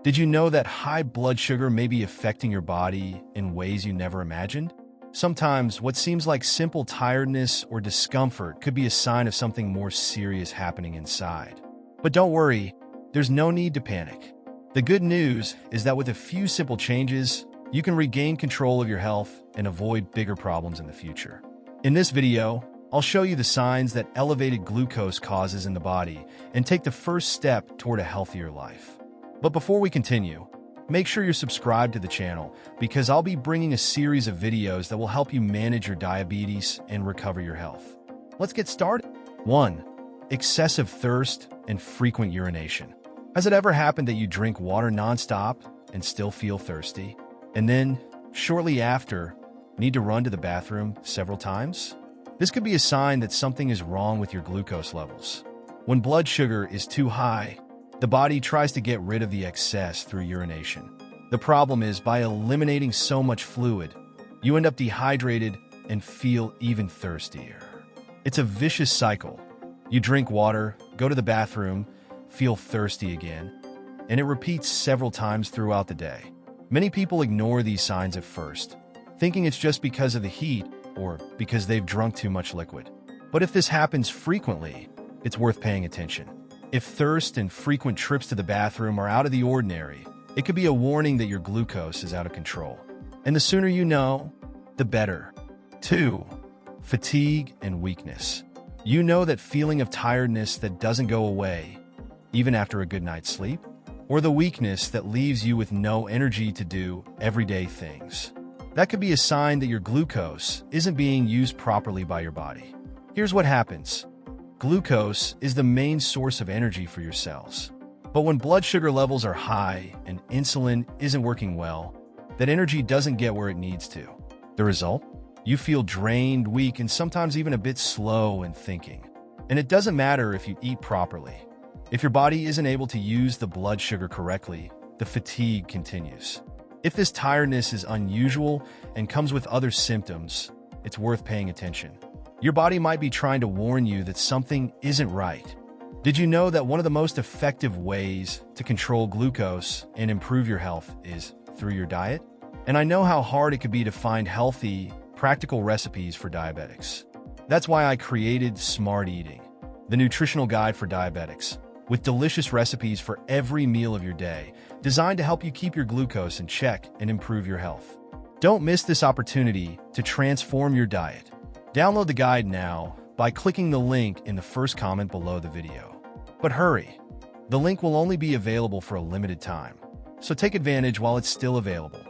Did you know that high blood sugar may be affecting your body in ways you never imagined? Sometimes what seems like simple tiredness or discomfort could be a sign of something more serious happening inside. But don't worry, there's no need to panic. The good news is that with a few simple changes, you can regain control of your health and avoid bigger problems in the future. In this video, I'll show you the signs that elevated glucose causes in the body and take the first step toward a healthier life. But before we continue, make sure you're subscribed to the channel because I'll be bringing a series of videos that will help you manage your diabetes and recover your health. Let's get started. 1. Excessive thirst and frequent urination. Has it ever happened that you drink water nonstop and still feel thirsty, and then, shortly after, need to run to the bathroom several times? This could be a sign that something is wrong with your glucose levels. When blood sugar is too high, the body tries to get rid of the excess through urination. The problem is, by eliminating so much fluid, you end up dehydrated and feel even thirstier. It's a vicious cycle. You drink water, go to the bathroom, feel thirsty again, and it repeats several times throughout the day. Many people ignore these signs at first, thinking it's just because of the heat or because they've drunk too much liquid. But if this happens frequently, it's worth paying attention. If thirst and frequent trips to the bathroom are out of the ordinary, it could be a warning that your glucose is out of control. And the sooner you know, the better. 2. Fatigue and weakness. You know that feeling of tiredness that doesn't go away, even after a good night's sleep? Or the weakness that leaves you with no energy to do everyday things? That could be a sign that your glucose isn't being used properly by your body. Here's what happens. Glucose is the main source of energy for your cells. But when blood sugar levels are high and insulin isn't working well, that energy doesn't get where it needs to. The result? You feel drained, weak, and sometimes even a bit slow in thinking. And it doesn't matter if you eat properly. If your body isn't able to use the blood sugar correctly, the fatigue continues. If this tiredness is unusual and comes with other symptoms, it's worth paying attention. Your body might be trying to warn you that something isn't right. Did you know that one of the most effective ways to control glucose and improve your health is through your diet? And I know how hard it could be to find healthy, practical recipes for diabetics. That's why I created Smart Eating, the nutritional guide for diabetics, with delicious recipes for every meal of your day, designed to help you keep your glucose in check and improve your health. Don't miss this opportunity to transform your diet. Download the guide now by clicking the link in the first comment below the video. But hurry, the link will only be available for a limited time, so take advantage while it's still available.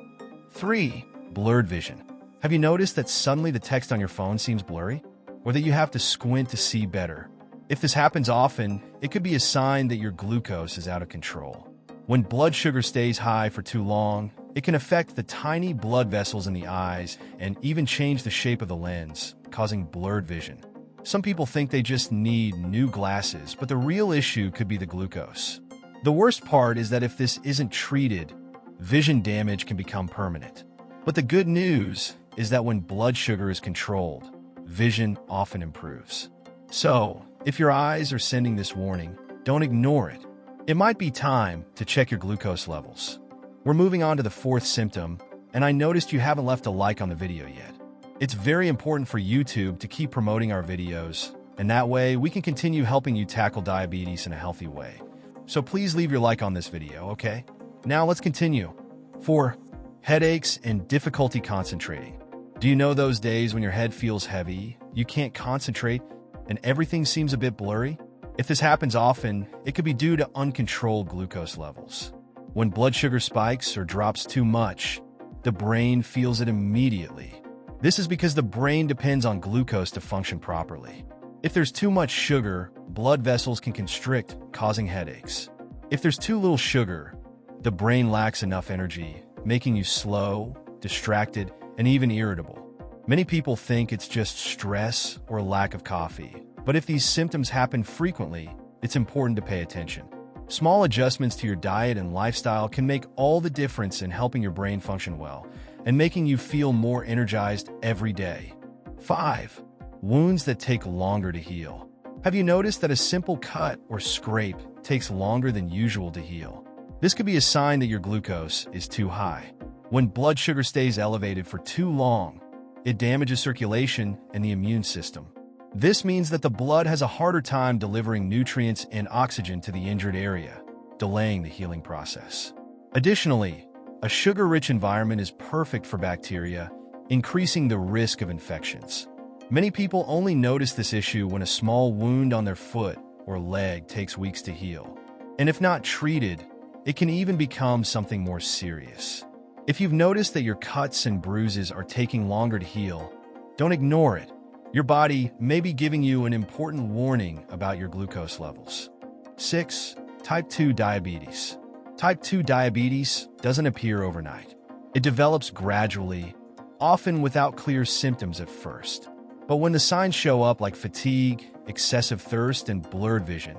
3. Blurred vision. Have you noticed that suddenly the text on your phone seems blurry? Or that you have to squint to see better? If this happens often, it could be a sign that your glucose is out of control. When blood sugar stays high for too long, it can affect the tiny blood vessels in the eyes and even change the shape of the lens, causing blurred vision. Some people think they just need new glasses, but the real issue could be the glucose. The worst part is that if this isn't treated, vision damage can become permanent. But the good news is that when blood sugar is controlled, vision often improves. So, if your eyes are sending this warning, don't ignore it. It might be time to check your glucose levels. We're moving on to the 4th symptom, and I noticed you haven't left a like on the video yet. It's very important for YouTube to keep promoting our videos, and that way we can continue helping you tackle diabetes in a healthy way. So please leave your like on this video, okay? Now let's continue. 4. Headaches and difficulty concentrating. Do you know those days when your head feels heavy, you can't concentrate, and everything seems a bit blurry? If this happens often, it could be due to uncontrolled glucose levels. When blood sugar spikes or drops too much, the brain feels it immediately. This is because the brain depends on glucose to function properly. If there's too much sugar, blood vessels can constrict, causing headaches. If there's too little sugar, the brain lacks enough energy, making you slow, distracted, and even irritable. Many people think it's just stress or lack of coffee, but if these symptoms happen frequently, it's important to pay attention. Small adjustments to your diet and lifestyle can make all the difference in helping your brain function well and making you feel more energized every day. 5. Wounds that take longer to heal. Have you noticed that a simple cut or scrape takes longer than usual to heal? This could be a sign that your glucose is too high. When blood sugar stays elevated for too long, it damages circulation and the immune system. This means that the blood has a harder time delivering nutrients and oxygen to the injured area, delaying the healing process. Additionally, a sugar-rich environment is perfect for bacteria, increasing the risk of infections. Many people only notice this issue when a small wound on their foot or leg takes weeks to heal. And if not treated, it can even become something more serious. If you've noticed that your cuts and bruises are taking longer to heal, don't ignore it. Your body may be giving you an important warning about your glucose levels. 6. Type 2 diabetes. Type 2 diabetes doesn't appear overnight. It develops gradually, often without clear symptoms at first. But when the signs show up like fatigue, excessive thirst, and blurred vision,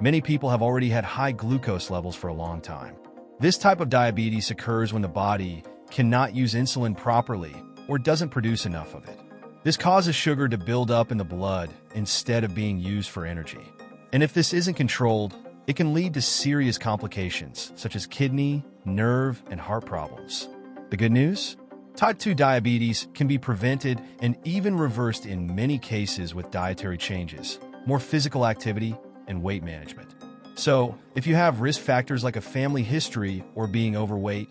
many people have already had high glucose levels for a long time. This type of diabetes occurs when the body cannot use insulin properly or doesn't produce enough of it. This causes sugar to build up in the blood instead of being used for energy. And if this isn't controlled, it can lead to serious complications such as kidney, nerve, and heart problems. The good news? Type 2 diabetes can be prevented and even reversed in many cases with dietary changes, more physical activity, and weight management. So, if you have risk factors like a family history or being overweight,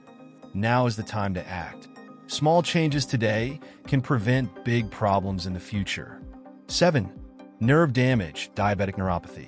now is the time to act. Small changes today can prevent big problems in the future. 7. Nerve damage, diabetic neuropathy.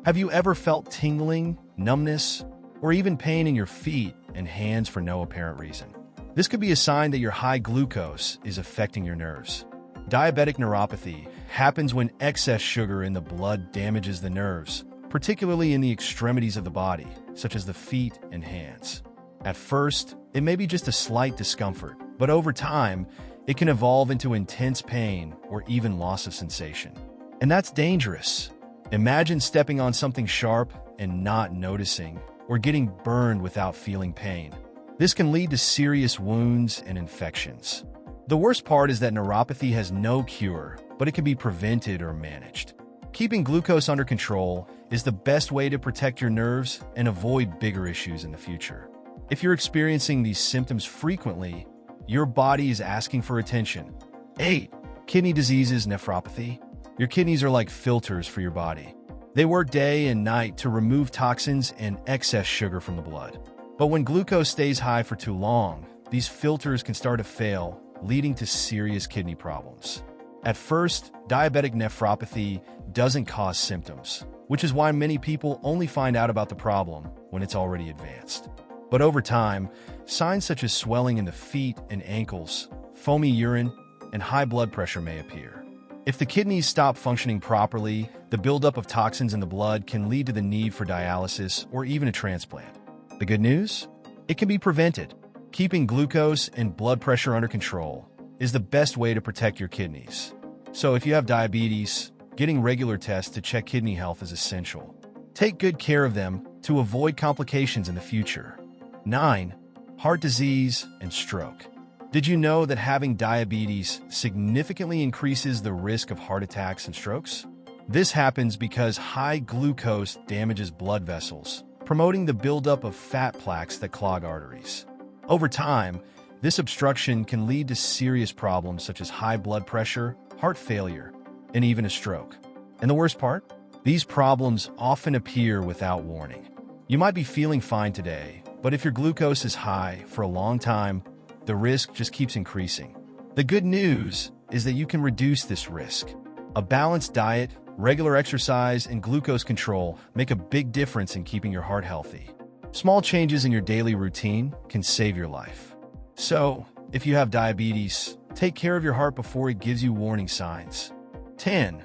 Have you ever felt tingling, numbness, or even pain in your feet and hands for no apparent reason? This could be a sign that your high glucose is affecting your nerves. Diabetic neuropathy happens when excess sugar in the blood damages the nerves, particularly in the extremities of the body, such as the feet and hands. At first, it may be just a slight discomfort, but over time, it can evolve into intense pain or even loss of sensation. And that's dangerous. Imagine stepping on something sharp and not noticing, or getting burned without feeling pain. This can lead to serious wounds and infections. The worst part is that neuropathy has no cure, but it can be prevented or managed. Keeping glucose under control is the best way to protect your nerves and avoid bigger issues in the future. If you're experiencing these symptoms frequently, your body is asking for attention. 8. Kidney diseases, nephropathy. Your kidneys are like filters for your body. They work day and night to remove toxins and excess sugar from the blood. But when glucose stays high for too long, these filters can start to fail, leading to serious kidney problems. At first, diabetic nephropathy doesn't cause symptoms, which is why many people only find out about the problem when it's already advanced. But over time, signs such as swelling in the feet and ankles, foamy urine, and high blood pressure may appear. If the kidneys stop functioning properly, the buildup of toxins in the blood can lead to the need for dialysis or even a transplant. The good news? It can be prevented. Keeping glucose and blood pressure under control is the best way to protect your kidneys. So if you have diabetes, getting regular tests to check kidney health is essential. Take good care of them to avoid complications in the future. 9. Heart disease and stroke. Did you know that having diabetes significantly increases the risk of heart attacks and strokes? This happens because high glucose damages blood vessels, promoting the buildup of fat plaques that clog arteries. Over time, this obstruction can lead to serious problems such as high blood pressure, heart failure, and even a stroke. And the worst part? These problems often appear without warning. You might be feeling fine today, but if your glucose is high for a long time, the risk just keeps increasing. The good news is that you can reduce this risk. A balanced diet, regular exercise, and glucose control make a big difference in keeping your heart healthy. Small changes in your daily routine can save your life. So, if you have diabetes, take care of your heart before it gives you warning signs. 10.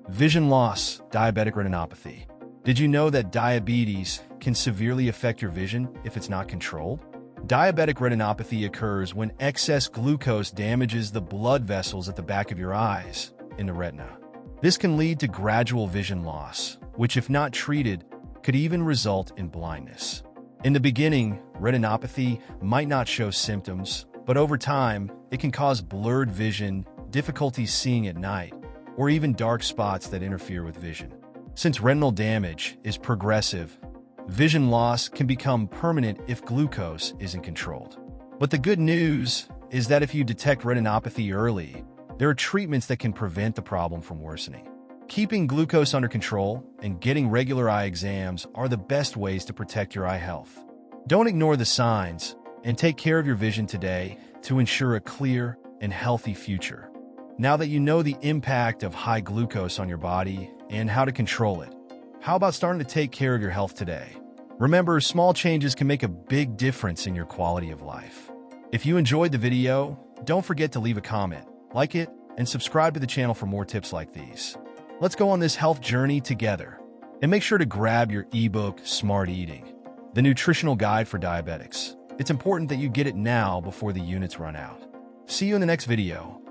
Vision loss, diabetic retinopathy. Did you know that diabetes can severely affect your vision if it's not controlled? Diabetic retinopathy occurs when excess glucose damages the blood vessels at the back of your eyes, in the retina. This can lead to gradual vision loss, which if not treated, could even result in blindness. In the beginning, retinopathy might not show symptoms, but over time, it can cause blurred vision, difficulty seeing at night, or even dark spots that interfere with vision. Since retinal damage is progressive, Vision loss can become permanent if glucose isn't controlled. But the good news is that if you detect retinopathy early, there are treatments that can prevent the problem from worsening. Keeping glucose under control and getting regular eye exams are the best ways to protect your eye health. Don't ignore the signs and take care of your vision today to ensure a clear and healthy future. Now that you know the impact of high glucose on your body and how to control it, how about starting to take care of your health today? Remember, small changes can make a big difference in your quality of life. If you enjoyed the video, don't forget to leave a comment, like it, and subscribe to the channel for more tips like these. Let's go on this health journey together. And make sure to grab your ebook, Smart Eating, the nutritional guide for diabetics. It's important that you get it now before the units run out. See you in the next video.